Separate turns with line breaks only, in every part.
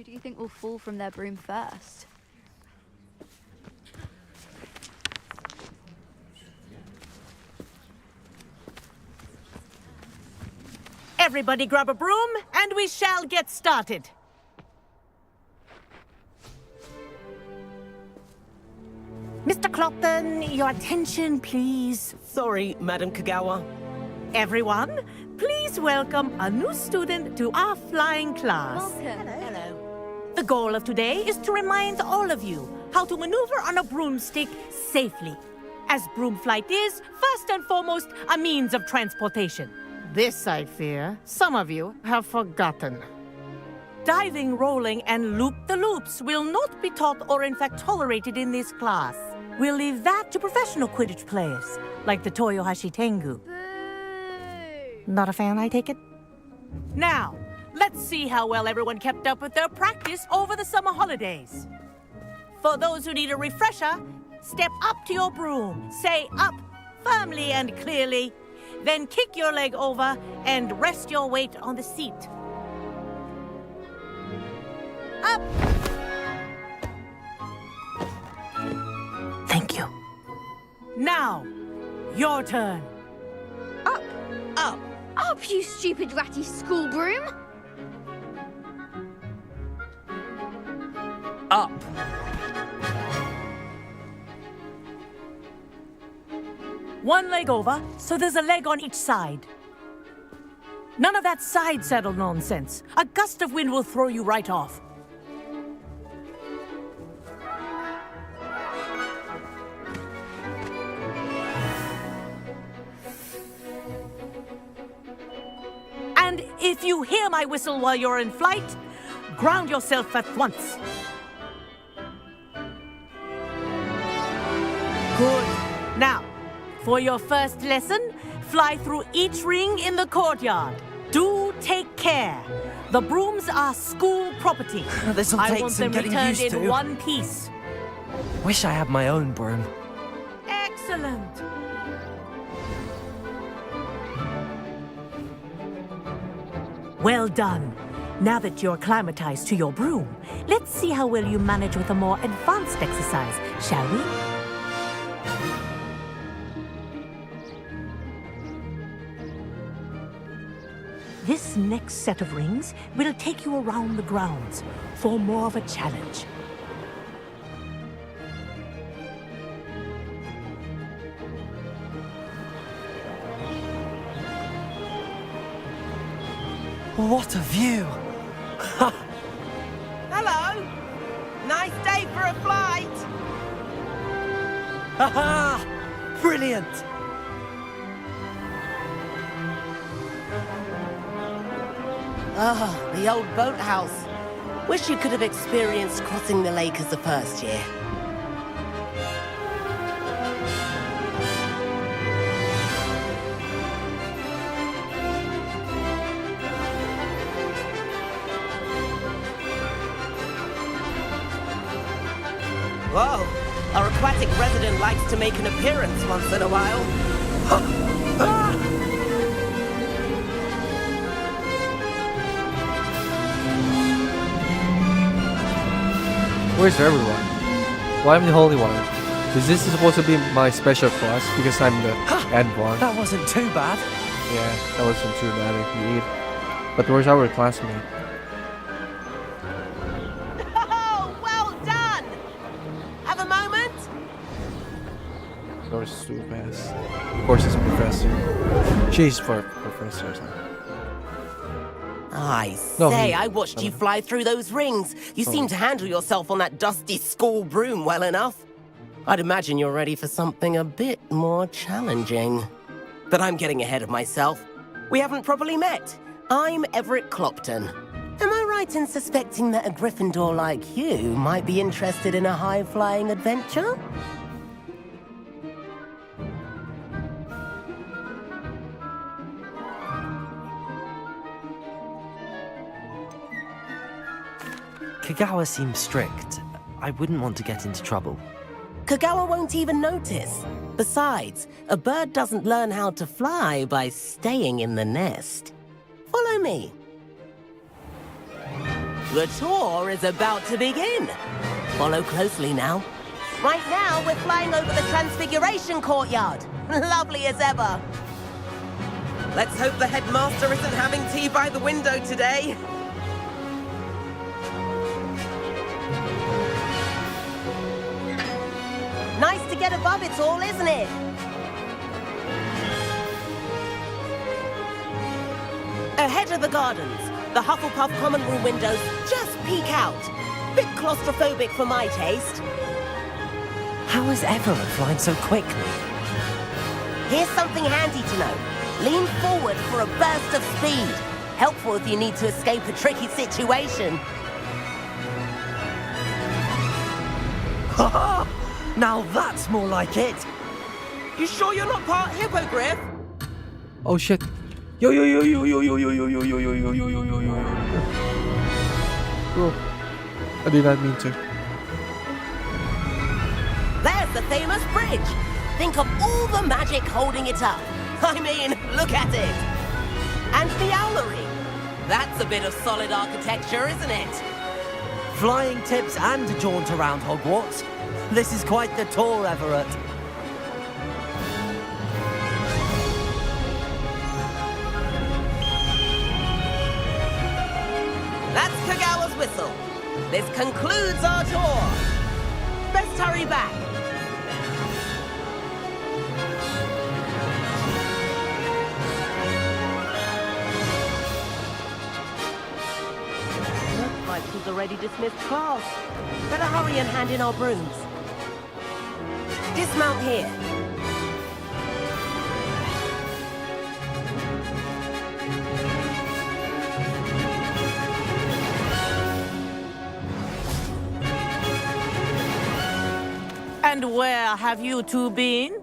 Who do you think will fall from their broom first?
Everybody grab a broom, and we shall get started. Mr. Clopton, your attention, please.
Sorry, Madam Kagawa.
Everyone, please welcome a new student to our flying class.
Welcome.
Hello. The goal of today is to remind all of you how to maneuver on a broomstick safely, as broom flight is, first and foremost, a means of transportation. This, I fear, some of you have forgotten. Diving, rolling, and loop-the-loops will not be taught or in fact tolerated in this class. We'll leave that to professional Quidditch players, like the Toyohashi Tengu.
Boo!
Not a fan, I take it? Now, let's see how well everyone kept up with their practice over the summer holidays. For those who need a refresher, step up to your broom, say up firmly and clearly, then kick your leg over and rest your weight on the seat. Up! Thank you. Now, your turn.
Up!
Up!
Up, you stupid ratty school broom!
Up.
One leg over, so there's a leg on each side. None of that side saddle nonsense. A gust of wind will throw you right off. And if you hear my whistle while you're in flight, ground yourself at once. Good. Now, for your first lesson, fly through each ring in the courtyard. Do take care. The brooms are school property.
This'll
I
take
want
some
them
getting
returned
used
in
to.
one piece.
Wish I had my own broom.
Excellent. Well done. Now that you're acclimatized to your broom, let's see how well you manage with a more advanced exercise, shall we? This next set of rings will take you around the grounds for more of a challenge.
What a view!
Hello! Nice day for a flight!
Haha! Brilliant!
Oh, the old boathouse. Wish you could have experienced crossing the lake as the first year. Whoa! Our aquatic resident likes to make an appearance once in a while.
Where's everyone? Well, I'm the holy one. Is this supposed to be my special class because I'm the advanced?
That wasn't too bad.
Yeah, that wasn't too bad indeed. But where's our classmate?
Oh, well done! Have a moment?
That was too fast. Of course, it's a professor. She's for professors.
I
No,
say,
me.
I watched you fly through those rings. You seem to handle yourself on that dusty school broom well enough. I'd imagine you're ready for something a bit more challenging. But I'm getting ahead of myself. We haven't properly met. I'm Everett Clopton. Am I right in suspecting that a Gryffindor like you might be interested in a high-flying adventure?
Kagawa seems strict. I wouldn't want to get into trouble.
Kagawa won't even notice. Besides, a bird doesn't learn how to fly by staying in the nest. Follow me. The tour is about to begin. Follow closely now. Right now, we're flying over the Transfiguration Courtyard. Lovely as ever. Let's hope the headmaster isn't having tea by the window today. Nice to get above it all, isn't it? Ahead of the gardens, the Hufflepuff common room windows just peek out. Bit claustrophobic for my taste.
How is Everett flying so quickly?
Here's something handy to know. Lean forward for a burst of speed. Helpful if you need to escape a tricky situation.
Haha! Now that's more like it!
You sure you're not part hippogriff?
Oh shit! Yo yo yo yo yo yo yo yo yo yo yo yo yo yo yo yo. Bro, I did not mean to.
There's the famous bridge. Think of all the magic holding it up. I mean, look at it. And the owlery. That's a bit of solid architecture, isn't it?
Flying tips and a jaunt around Hogwarts. This is quite the tour, Everett.
That's Kagawa's whistle. This concludes our tour. Best hurry back. Everyone's already dismissed class. Better hurry and hand in our brooms. Dismount here.
And where have you two been?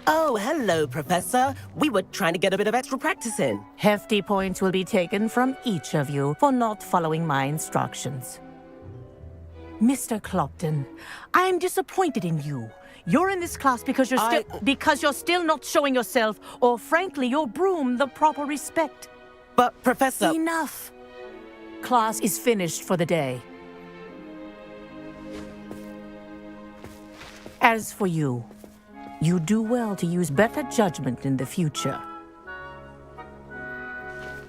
Oh, hello, Professor. We were trying to get a bit of extra practice in.
Hefty points will be taken from each of you for not following my instructions. Mr. Clopton, I am disappointed in you. You're in this class because you're still not showing yourself, or frankly, your broom the proper respect.
But, Professor...
Enough. Class is finished for the day. As for you, you do well to use better judgment in the future.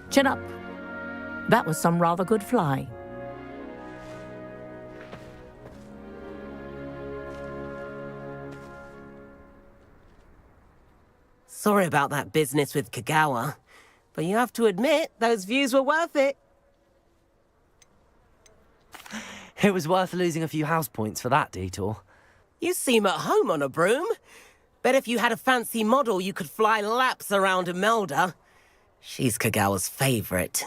Chin up. That was some rather good flying.
Sorry about that business with Kagawa, but you have to admit, those views were worth it.
It was worth losing a few house points for that detour.
You seem at home on a broom. Bet if you had a fancy model, you could fly laps around Imelda. She's Kagawa's favorite.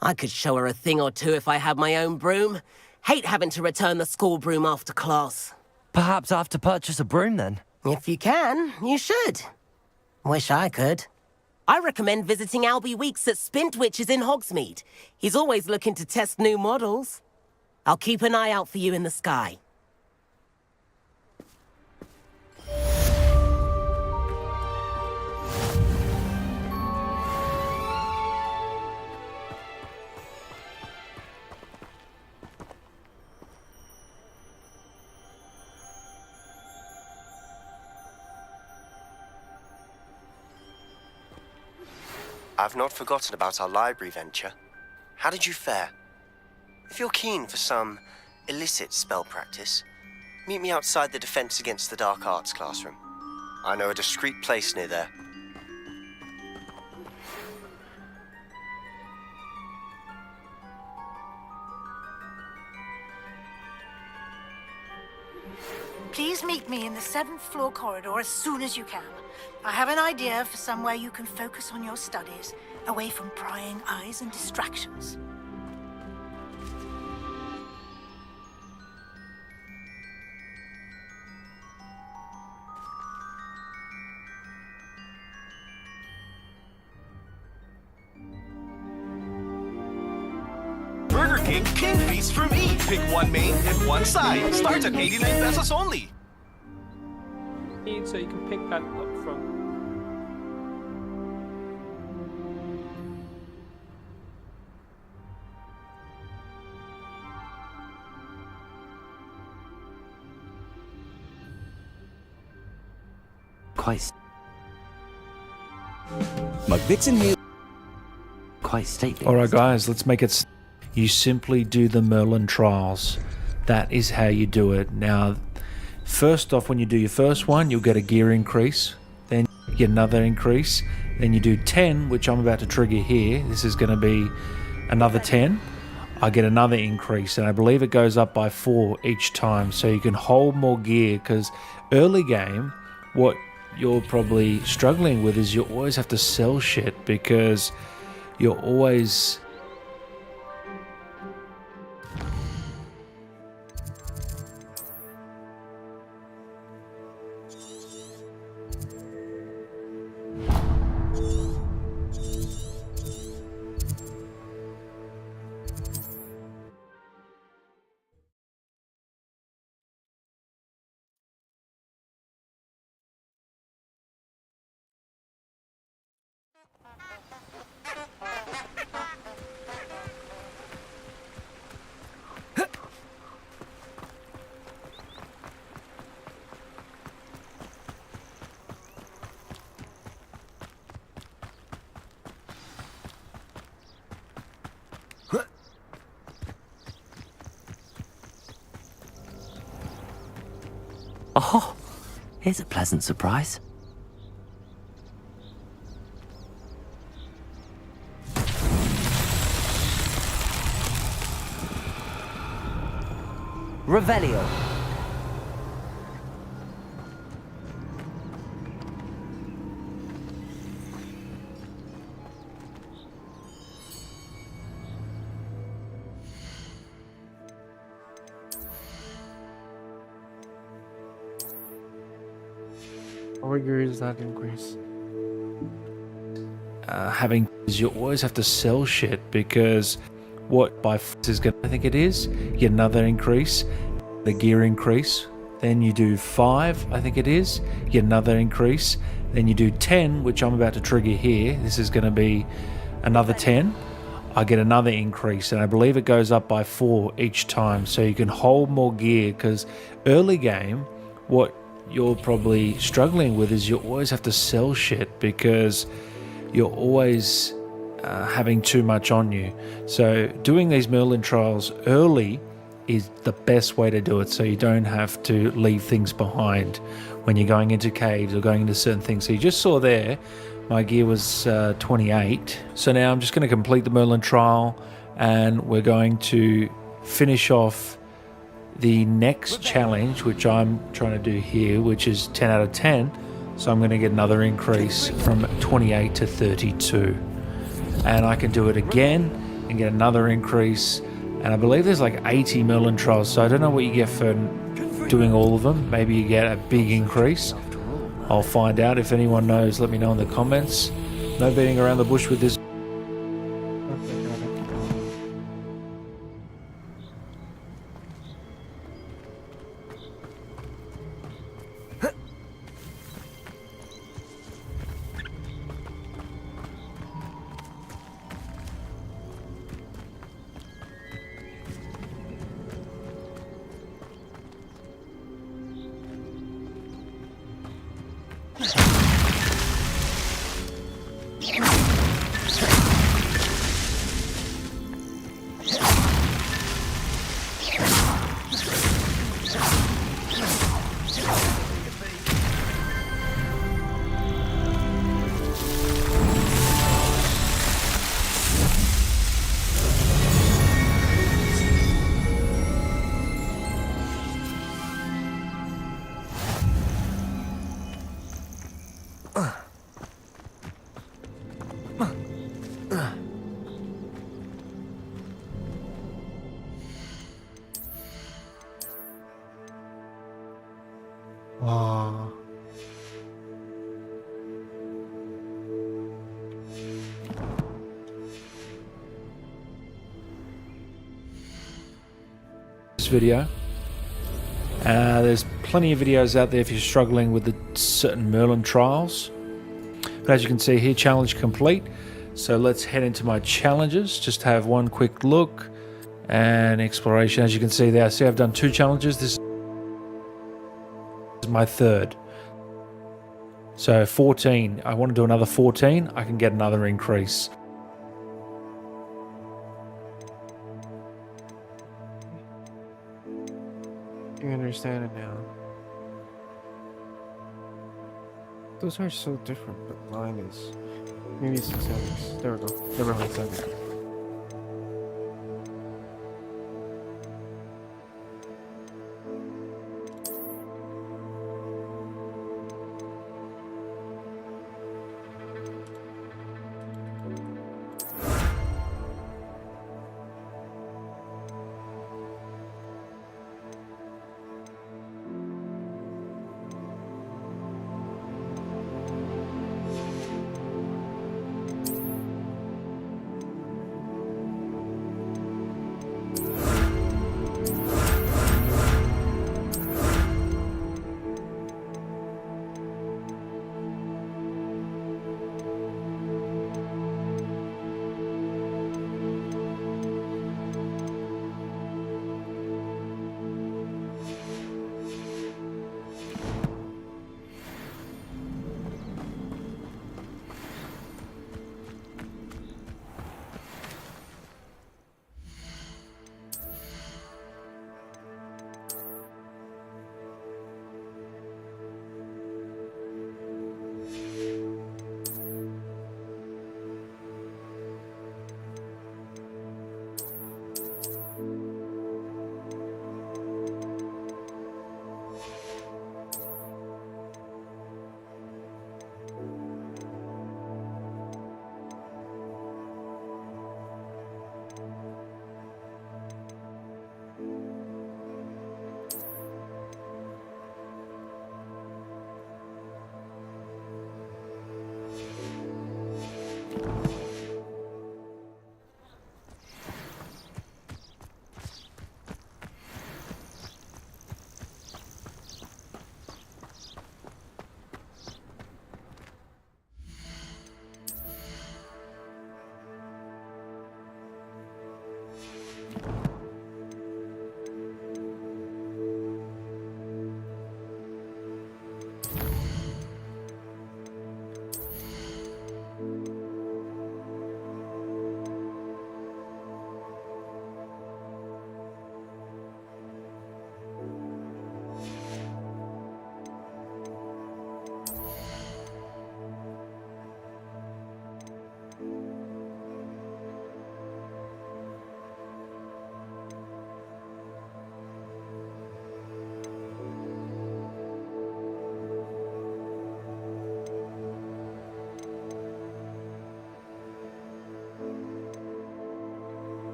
I could show her a thing or two if I had my own broom. Hate having to return the school broom after class.
Perhaps I have to purchase a broom then.
If you can, you should. Wish I could. I recommend visiting Albie Weeks at Spintwitches in Hogsmeade. He's always looking to test new models. I'll keep an eye out for you in the sky.
I've not forgotten about our library venture. How did you fare? If you're keen for some illicit spell practice, meet me outside the Defense Against the Dark Arts classroom. I know a discreet place near there.
Please meet me in the 7th floor corridor as soon as you can. I have an idea for somewhere you can focus on your studies, away from prying eyes and distractions.
Burger King King Feast for me. Pick one main and one side. Starts at 89 pesos only.
So you can pick that up from.
Quite stately.
Alright guys, let's make it. You simply do the Merlin trials. That is how you do it. Now, first off, when you do your first one, you'll get a gear increase. Then you get another increase. Then you do 10, which I'm about to trigger here. This is going to be another 10. I get another increase, and I believe it goes up by 4 each time. So you can hold more gear, because early game, what you're probably struggling with is you always have to sell shit, because you're always...
Oh, here's a pleasant surprise. Revelio.
How degree does that increase?
Having you always have to sell shit because what by is going I think it is get another increase, the gear increase, then you do 5 I think it is, get another increase, then you do 10, which I'm about to trigger here. This is going to be another 10. I get another increase, and I believe it goes up by 4 each time, so you can hold more gear. Because early game, what you're probably struggling with is you always have to sell shit because you're always having too much on you. So doing these Merlin trials early is the best way to do it, so you don't have to leave things behind when you're going into caves or going into certain things. So you just saw there my gear was 28. So now I'm just going to complete the Merlin trial, and we're going to finish off the next challenge, which I'm trying to do here, which is 10 out of 10. So I'm going to get another increase from 28 to 32. And I can do it again and get another increase. And I believe there's like 80 Merlin trials, so I don't know what you get for doing all of them. Maybe you get a big increase. I'll find out. If anyone knows, let me know in the comments. No beating around the bush with this.
Wow.
This video. There's plenty of videos out there if you're struggling with the certain Merlin trials. But as you can see here, challenge complete. So let's head into my challenges. Just have one quick look and exploration. As you can see there, see I've done 2 challenges. This is my 3rd. So 14. I want to do another 14. I can get another increase.
You understand it now. Those are so different, but mine is maybe 6 seconds. There we go. Never mind 7.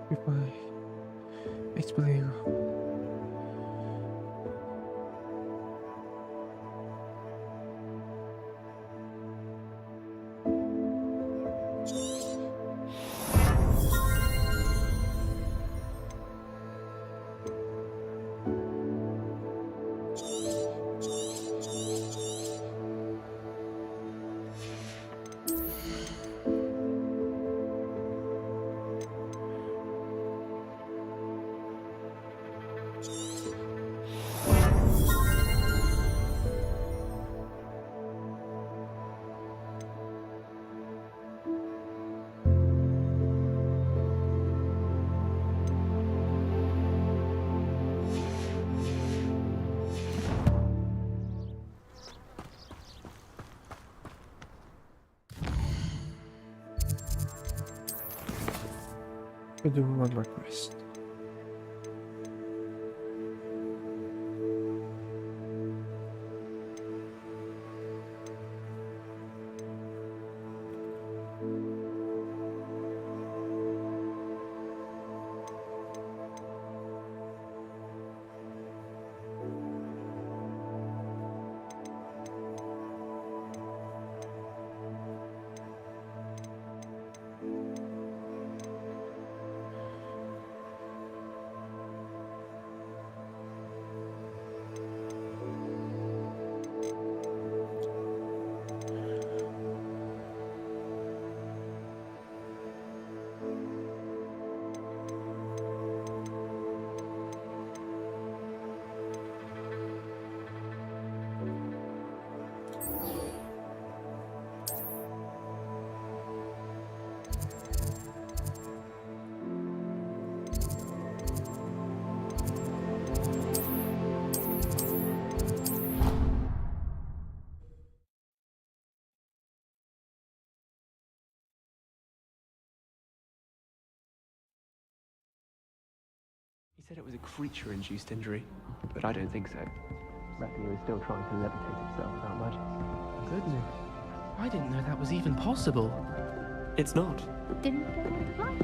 Goodbye. It's peligro. We do one request.
He said it was a creature-induced injury, but I don't think so. Raphael is still trying to levitate himself without magic. Goodness. I didn't know that was even possible. It's not.
Didn't you go to fly?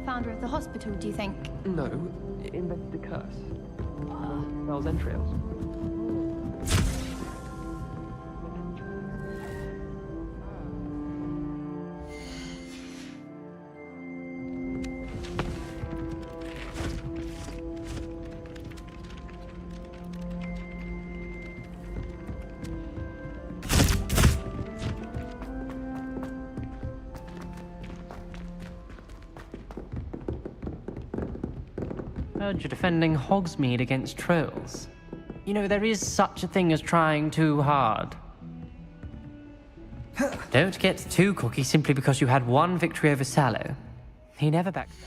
Founder of the hospital, do you think?
No, it invented a curse. Mel's entrails.
Heard you're defending Hogsmeade against trolls. You know, there is such a thing as trying too hard. Don't get too cocky simply because you had one victory over Sallow. He never backed down.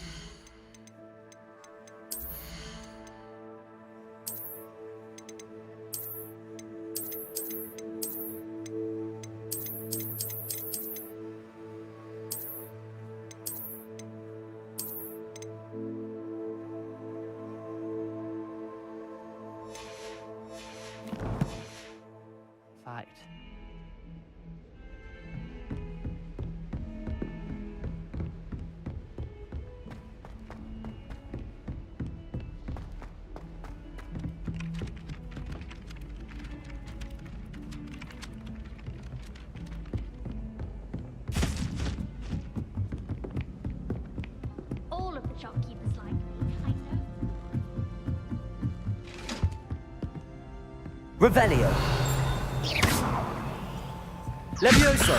Fight.
Revelio. Levioso.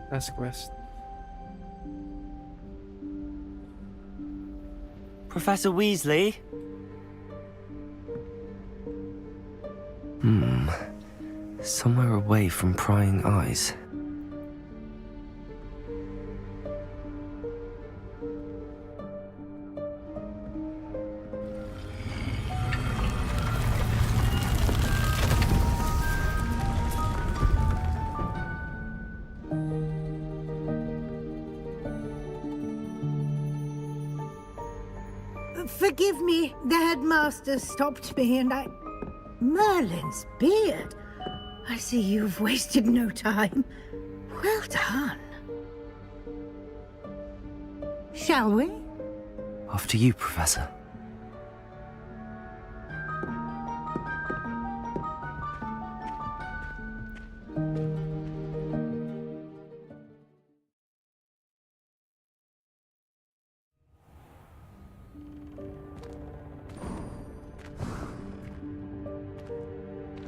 Last quest.
Professor Weasley?
Somewhere away from prying eyes.
Forgive me, the headmaster stopped me and I... Merlin's beard. I see you've wasted no time. Well done. Shall we?
After you, Professor.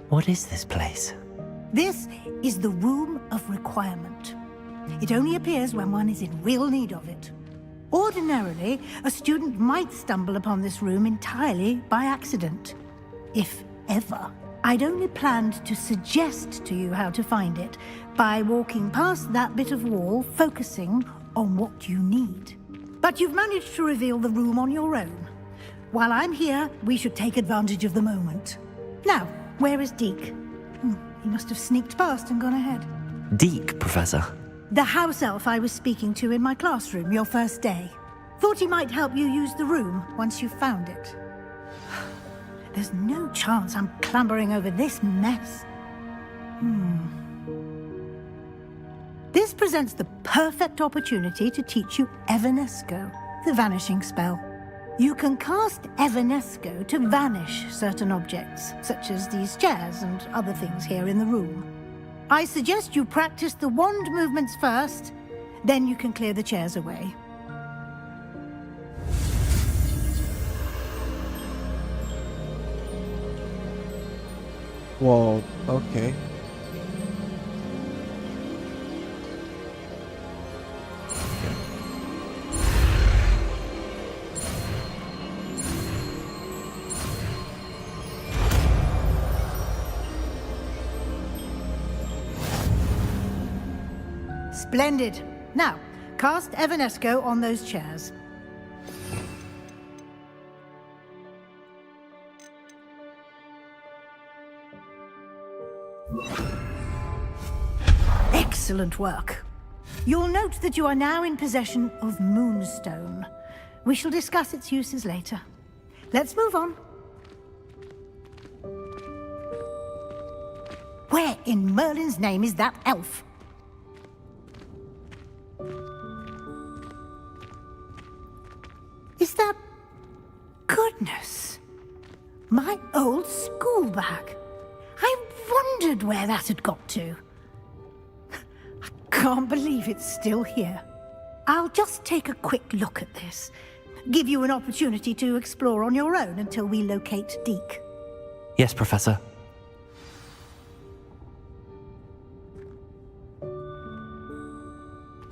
What is this place?
This is the Room of Requirement. It only appears when one is in real need of it. Ordinarily, a student might stumble upon this room entirely by accident. If ever. I'd only planned to suggest to you how to find it by walking past that bit of wall, focusing on what you need. But you've managed to reveal the room on your own. While I'm here, we should take advantage of the moment. Now, where is Deke? He must have sneaked past and gone ahead.
Deke, Professor.
The house elf I was speaking to in my classroom your first day. Thought he might help you use the room once you found it. There's no chance I'm clambering over this mess. This presents the perfect opportunity to teach you Evanesco, the vanishing spell. You can cast Evanesco to vanish certain objects, such as these chairs and other things here in the room. I suggest you practice the wand movements first, then you can clear the chairs away.
Whoa, okay.
Splendid. Now, cast Evanesco on those chairs. Excellent work. You'll note that you are now in possession of Moonstone. We shall discuss its uses later. Let's move on. Where in Merlin's name is that elf? Is that... Goodness. My old school bag. I wondered where that had got to. I can't believe it's still here. I'll just take a quick look at this. Give you an opportunity to explore on your own until we locate Deke.
Yes, Professor.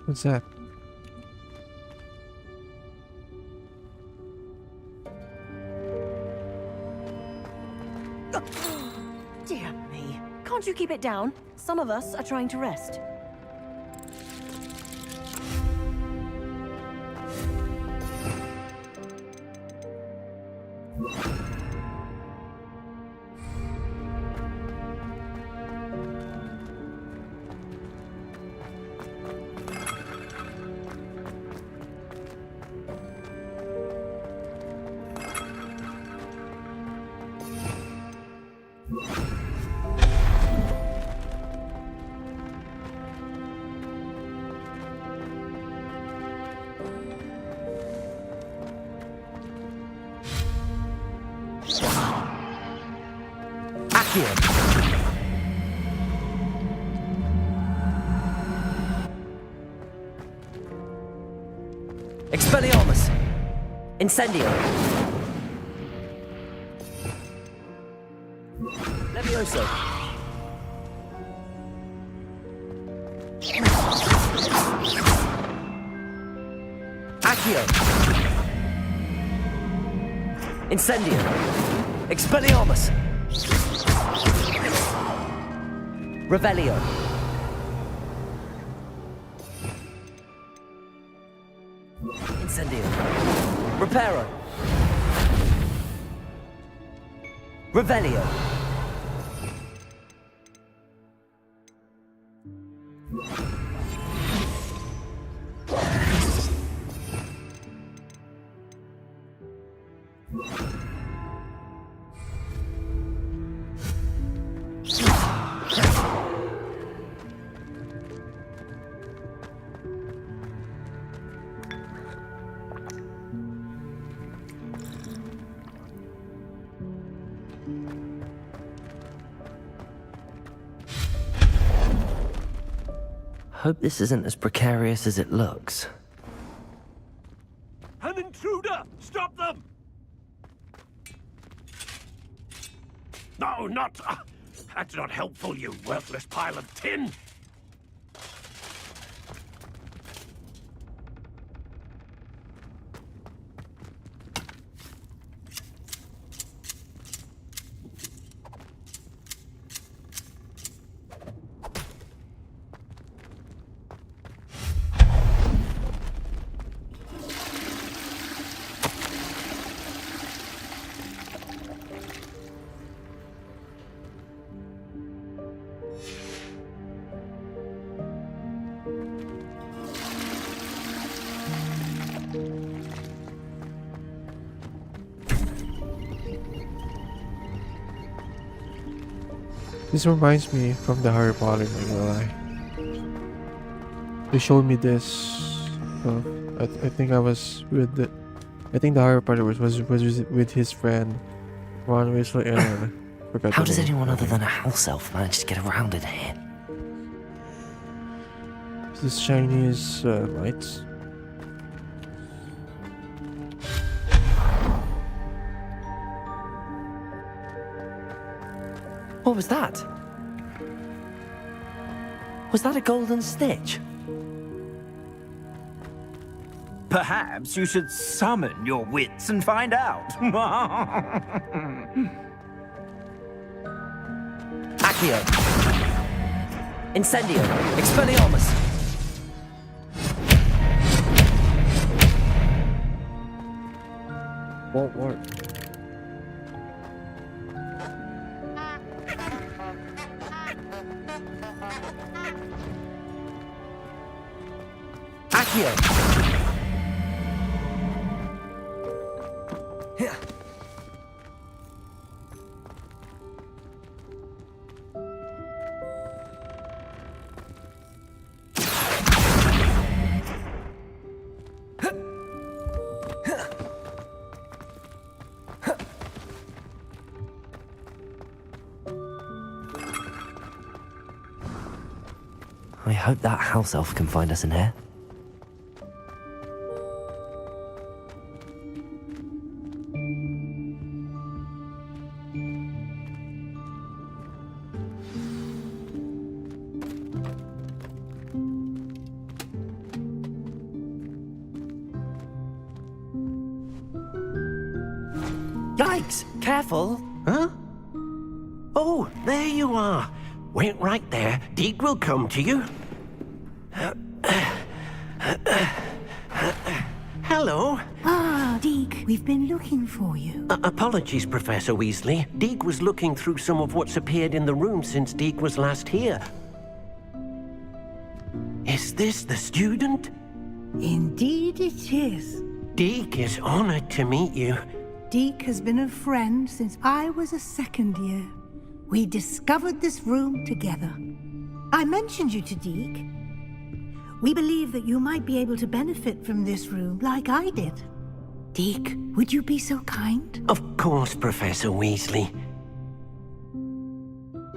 What's that?
Dear me. Can't you keep it down? Some of us are trying to rest.
Accio. Expelliarmus. Incendio. Levioso. Accio. Incendio. Expelliarmus. Revelio. Incendio. Reparo. Revelio. Hope this isn't as precarious as it looks.
An intruder! Stop them! No, not... that's not helpful, you worthless pile of tin!
This reminds me from the Harry Potter movie. They showed me this. I think I was with the. I think the Harry Potter was with his friend Ron Weasley and forgot.
How does anyone other than a house elf manage to get around in here?
This Chinese lights.
What was that? Was that a golden stitch?
Perhaps you should summon your wits and find out.
Accio. Incendio. Expelliarmus. Won't work. Accio. Here.
I hope that house elf can find us in here.
Yikes! Careful! Huh? Oh, there you are. Wait right there. Deke will come to you. Hello.
Ah, Deke, we've been looking for you.
Apologies, Professor Weasley. Deke was looking through some of what's appeared in the room since Deke was last here. Is this the student?
Indeed it is.
Deke is honored to meet you.
Deke has been a friend since I was a second year. We discovered this room together. I mentioned you to Deke. We believe that you might be able to benefit from this room like I did. Deke, would you be so kind?
Of course, Professor Weasley.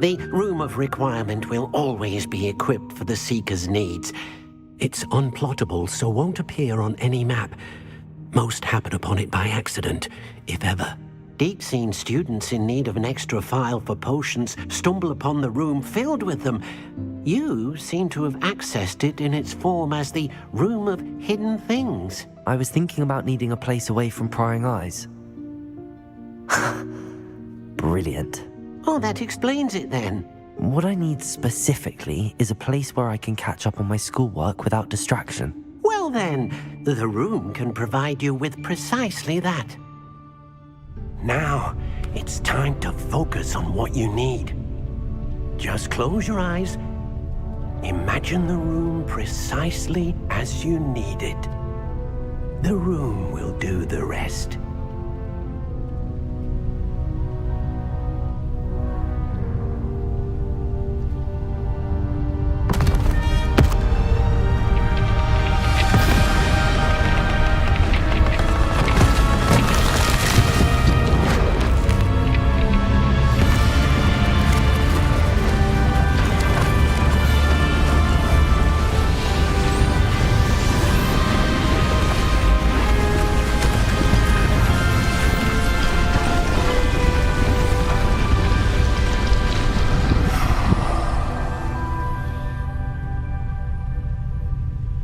The Room of Requirement will always be equipped for the Seeker's needs. It's unplottable, so won't appear on any map. Most happen upon it by accident, if ever. Deep-seen students in need of an extra file for potions stumble upon the room filled with them. You seem to have accessed it in its form as the Room of Hidden Things.
I was thinking about needing a place away from prying eyes. Brilliant.
Oh, that explains it then.
What I need specifically is a place where I can catch up on my schoolwork without distraction.
Well then, the room can provide you with precisely that. Now, it's time to focus on what you need. Just close your eyes. Imagine the room precisely as you need it. The room will do the rest.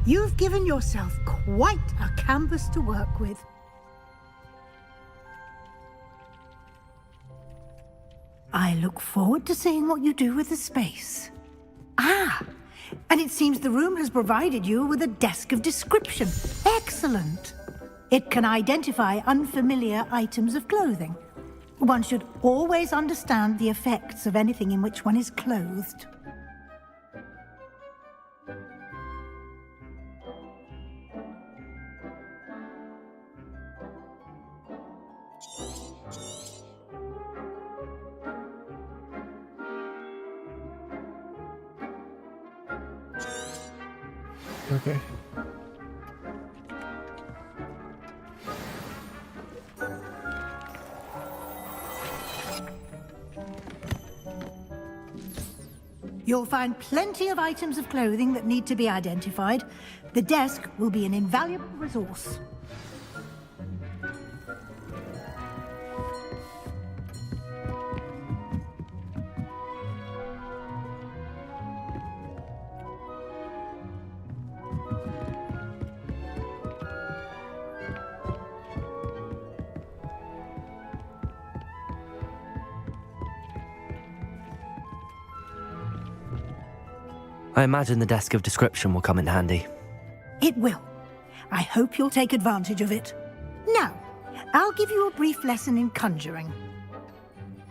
You've given yourself quite a canvas to work with. I look forward to seeing what you do with the space. Ah, and it seems the room has provided you with a desk of description. Excellent. It can identify unfamiliar items of clothing. One should always understand the effects of anything in which one is clothed.
Okay.
You'll find plenty of items of clothing that need to be identified. The desk will be an invaluable resource.
I imagine the desk of description will come in handy.
It will. I hope you'll take advantage of it. Now, I'll give you a brief lesson in conjuring.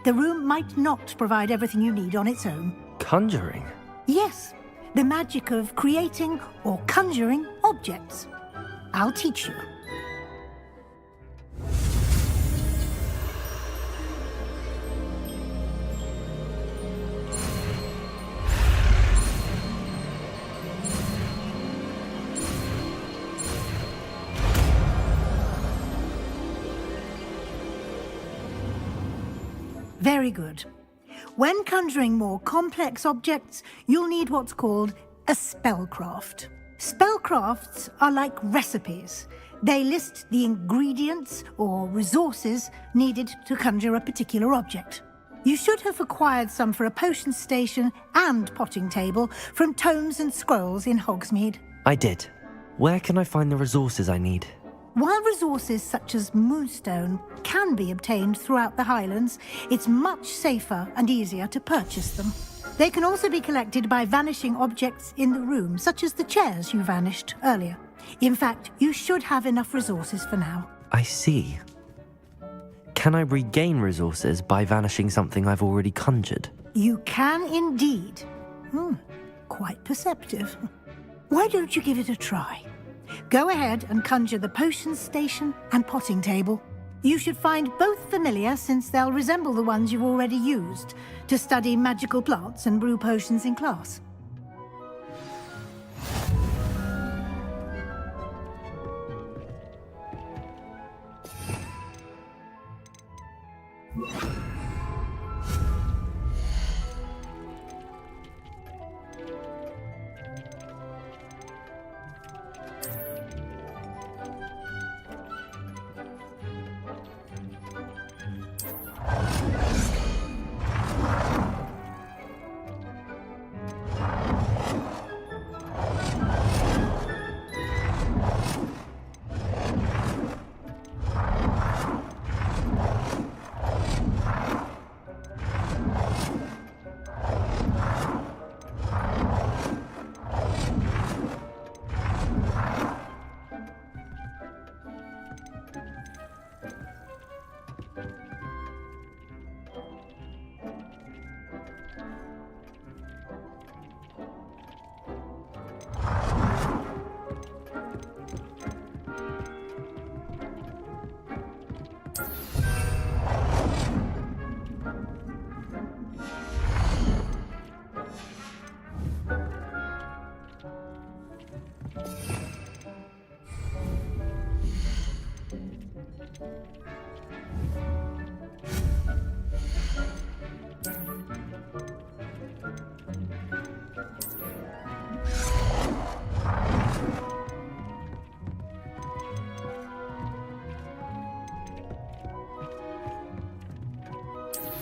The room might not provide everything you need on its own.
Conjuring?
Yes, the magic of creating or conjuring objects. I'll teach you. Very good. When conjuring more complex objects, you'll need what's called a spellcraft. Spellcrafts are like recipes. They list the ingredients or resources needed to conjure a particular object. You should have acquired some for a potion station and potting table from tomes and scrolls in Hogsmeade.
I did. Where can I find the resources I need?
While resources such as moonstone can be obtained throughout the Highlands, it's much safer and easier to purchase them. They can also be collected by vanishing objects in the room, such as the chairs you vanished earlier. In fact, you should have enough resources for now.
I see. Can I regain resources by vanishing something I've already conjured?
You can indeed. Quite perceptive. Why don't you give it a try? Go ahead and conjure the potion station and potting table. You should find both familiar, since they'll resemble the ones you've already used to study magical plants and brew potions in class.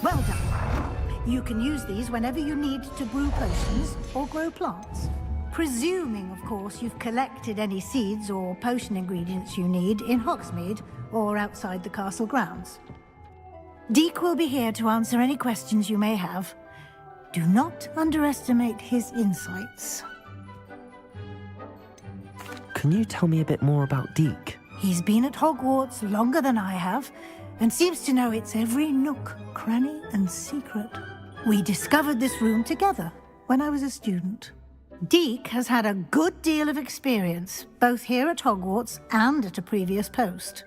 Well done. You can use these whenever you need to brew potions or grow plants. Presuming, of course, you've collected any seeds or potion ingredients you need in Hogsmeade or outside the castle grounds. Deek will be here to answer any questions you may have. Do not underestimate his insights.
Can you tell me a bit more about Deek?
He's been at Hogwarts longer than I have, and seems to know its every nook, cranny, and secret. We discovered this room together when I was a student. Deek has had a good deal of experience, both here at Hogwarts and at a previous post.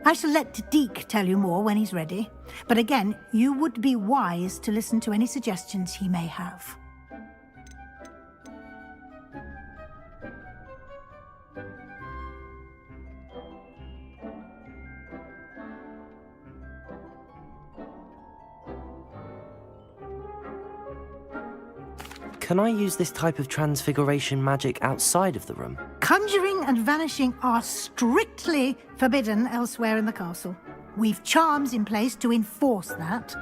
I shall let Deek tell you more when he's ready, but again, you would be wise to listen to any suggestions he may have.
Can I use this type of transfiguration magic outside of the room?
Conjuring and vanishing are strictly forbidden elsewhere in the castle. We've charms in place to enforce that.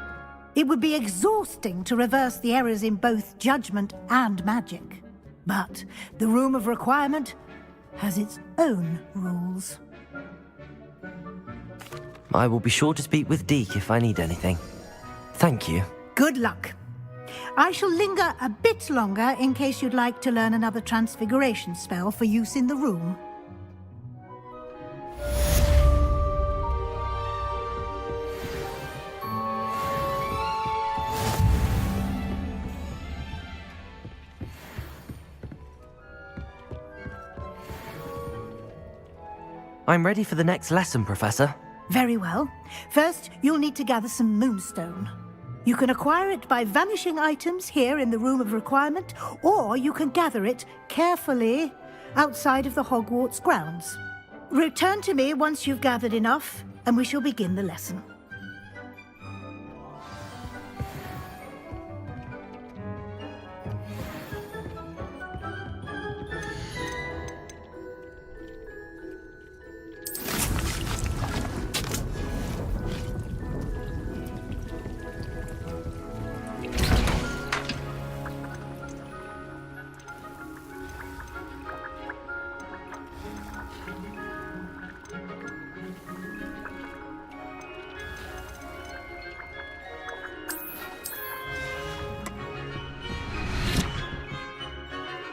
It would be exhausting to reverse the errors in both judgment and magic. But the Room of Requirement has its own rules.
I will be sure to speak with Deek if I need anything. Thank you.
Good luck. I shall linger a bit longer in case you'd like to learn another transfiguration spell for use in the room.
I'm ready for the next lesson, Professor.
Very well. First, you'll need to gather some moonstone. You can acquire it by vanishing items here in the Room of Requirement, or you can gather it carefully outside of the Hogwarts grounds. Return to me once you've gathered enough, and we shall begin the lesson.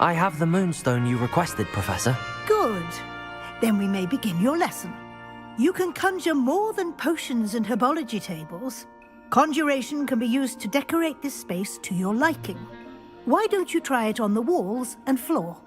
I have the moonstone you requested, Professor.
Good. Then we may begin your lesson. You can conjure more than potions and herbology tables. Conjuration can be used to decorate this space to your liking. Why don't you try it on the walls and floor?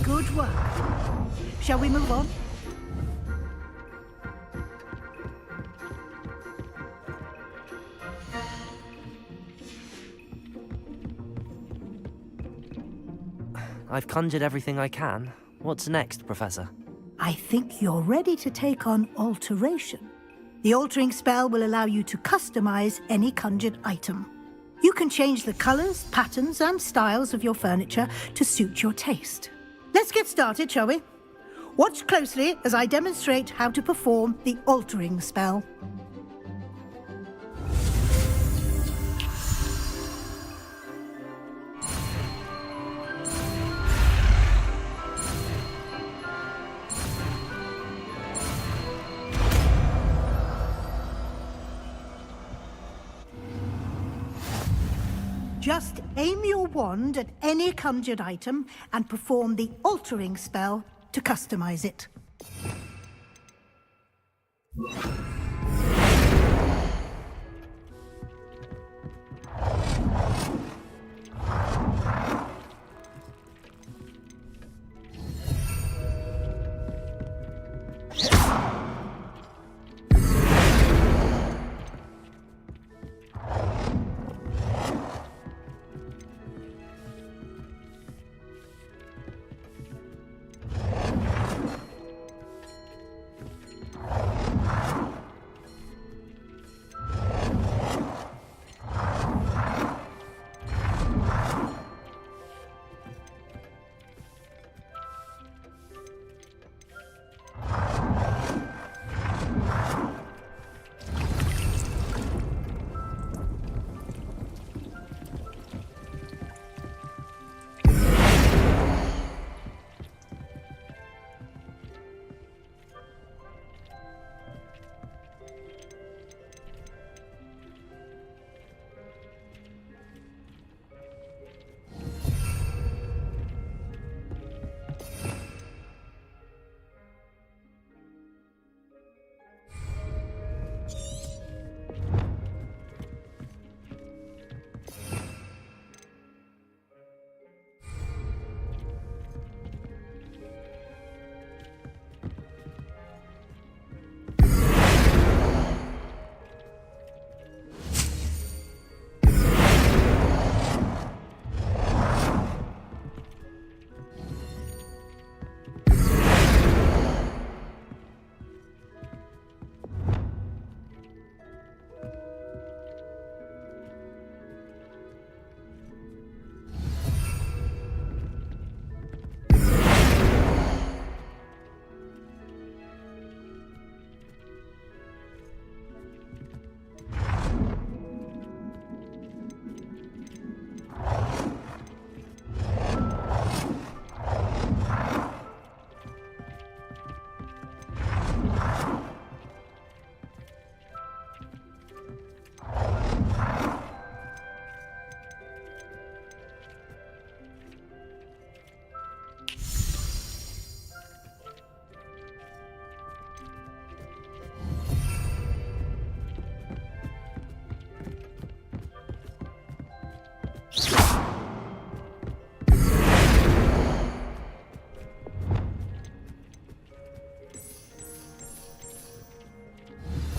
Good work. Shall we move on?
I've conjured everything I can. What's next, Professor?
I think you're ready to take on alteration. The altering spell will allow you to customize any conjured item. You can change the colors, patterns, and styles of your furniture to suit your taste. Let's get started, shall we? Watch closely as I demonstrate how to perform the altering spell. Just aim your wand at any conjured item and perform the altering spell to customize it.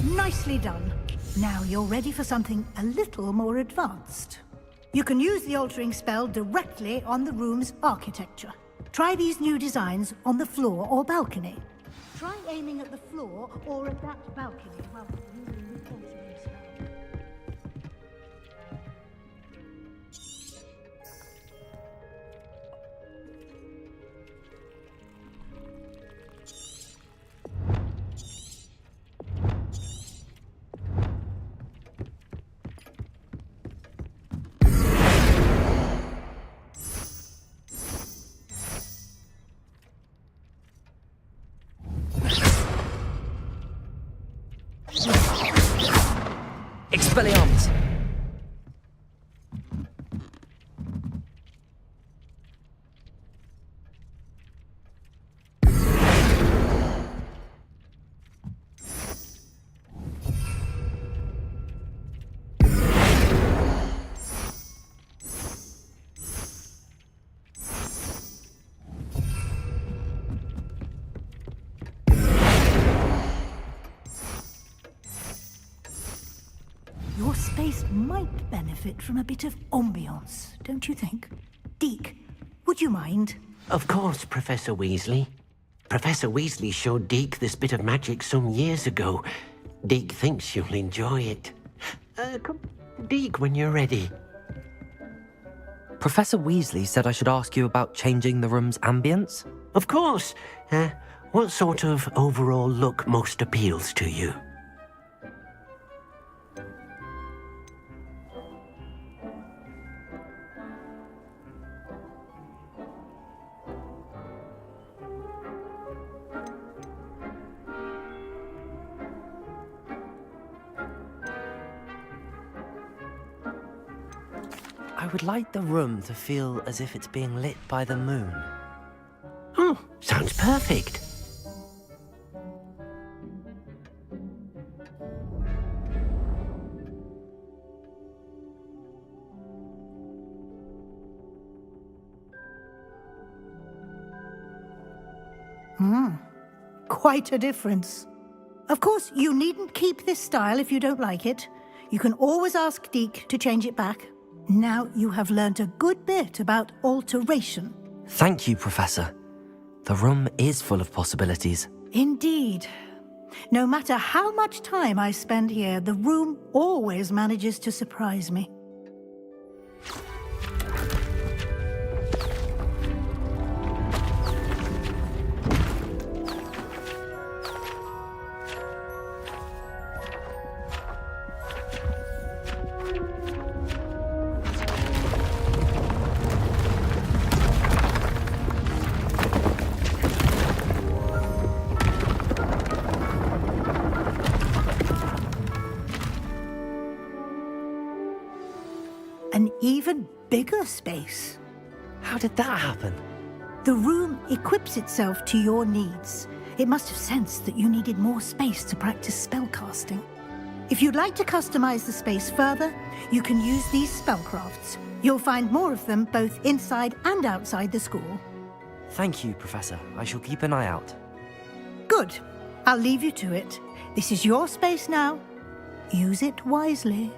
Nicely done. Now you're ready for something a little more advanced. You can use the altering spell directly on the room's architecture. Try these new designs on the floor or balcony. Try aiming at the floor or at that balcony while using the altering spell.
Expelliarmus!
place might benefit from a bit of ambiance, don't you think? Deke, would you mind?
Of course, Professor Weasley. Professor Weasley showed Deke this bit of magic some years ago. Deke thinks you'll enjoy it. Come, Deke, when you're ready.
Professor Weasley said I should ask you about changing the room's ambience?
Of course. What sort of overall look most appeals to you?
I would like the room to feel as if it's being lit by the moon.
Oh, sounds perfect.
Quite a difference. Of course, you needn't keep this style if you don't like it. You can always ask Deke to change it back. Now you have learnt a good bit about alteration.
Thank you, Professor. The room is full of possibilities.
Indeed. No matter how much time I spend here, the room always manages to surprise me. An even bigger space.
How did that happen?
The room equips itself to your needs. It must have sensed that you needed more space to practice spellcasting. If you'd like to customize the space further, you can use these spellcrafts. You'll find more of them both inside and outside the school.
Thank you, Professor. I shall keep an eye out.
Good. I'll leave you to it. This is your space now. Use it wisely.